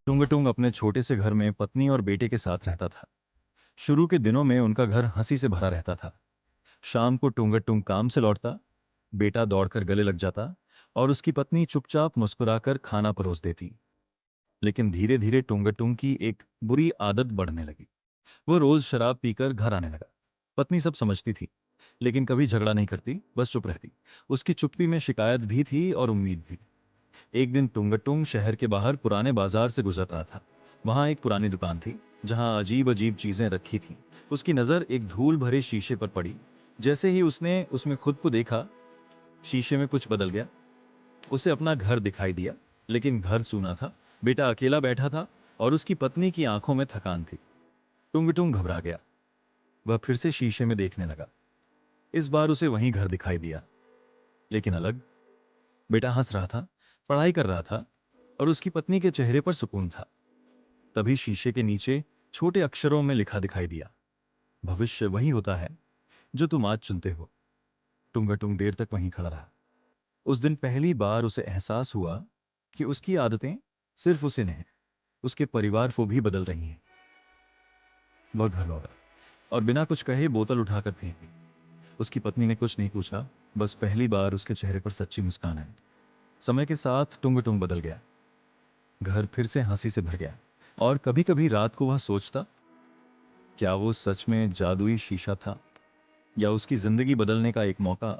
टुंगटुंग अपने छोटे से घर में पत्नी और बेटे के साथ रहता था। शुरू के दिनों में उनका घर हंसी से भरा रहता था। शाम को टुंगटुंग काम से लौटता, बेटा दौड़कर गले लग जाता और उसकी पत्नी चुपचाप मुस्कुराकर खाना परोस देती। लेकिन धीरे धीरे टुंगटुंग की एक बुरी आदत बढ़ने लगी। वो रोज शराब पीकर घर आने लगा। पत्नी सब समझती थी, लेकिन कभी झगड़ा नहीं करती, बस चुप रहती। उसकी चुप्पी में शिकायत भी थी और उम्मीद भी। एक दिन टुंगटुंग शहर के बाहर पुराने बाजार से गुजर रहा था। वहां एक पुरानी दुकान थी, जहां अजीब अजीब चीजें रखी थीं। उसकी नजर एक धूल भरे शीशे पर पड़ी। जैसे ही उसने उसमें खुद को देखा, शीशे में कुछ बदल गया। उसे अपना घर दिखाई दिया, लेकिन घर सूना था। बेटा अकेला बैठा था और उसकी पत्नी की आंखों में थकान थी। टुंगटुंग घबरा गया। वह फिर से शीशे में देखने लगा। इस बार उसे वही घर दिखाई दिया, लेकिन अलग। बेटा हंस रहा था, पढ़ाई कर रहा था और उसकी पत्नी के चेहरे पर सुकून था। तभी शीशे के नीचे छोटे अक्षरों में लिखा दिखाई दिया, भविष्य वही होता है जो तुम आज चुनते हो। टुंगटुंग देर तक वहीं खड़ा रहा। उस दिन पहली बार उसे एहसास हुआ कि उसकी आदतें सिर्फ उसे नहीं, उसके परिवार को भी बदल रही हैं। वह घर लौटा और बिना कुछ कहे बोतल उठाकर फेंक दी। उसकी पत्नी ने कुछ नहीं पूछा, बस पहली बार उसके चेहरे पर सच्ची मुस्कान आई। समय के साथ टुंगटुंग बदल गया। घर फिर से हंसी से भर गया और कभी कभी रात को वह सोचता, क्या वो सच में जादुई शीशा था या उसकी जिंदगी बदलने का एक मौका।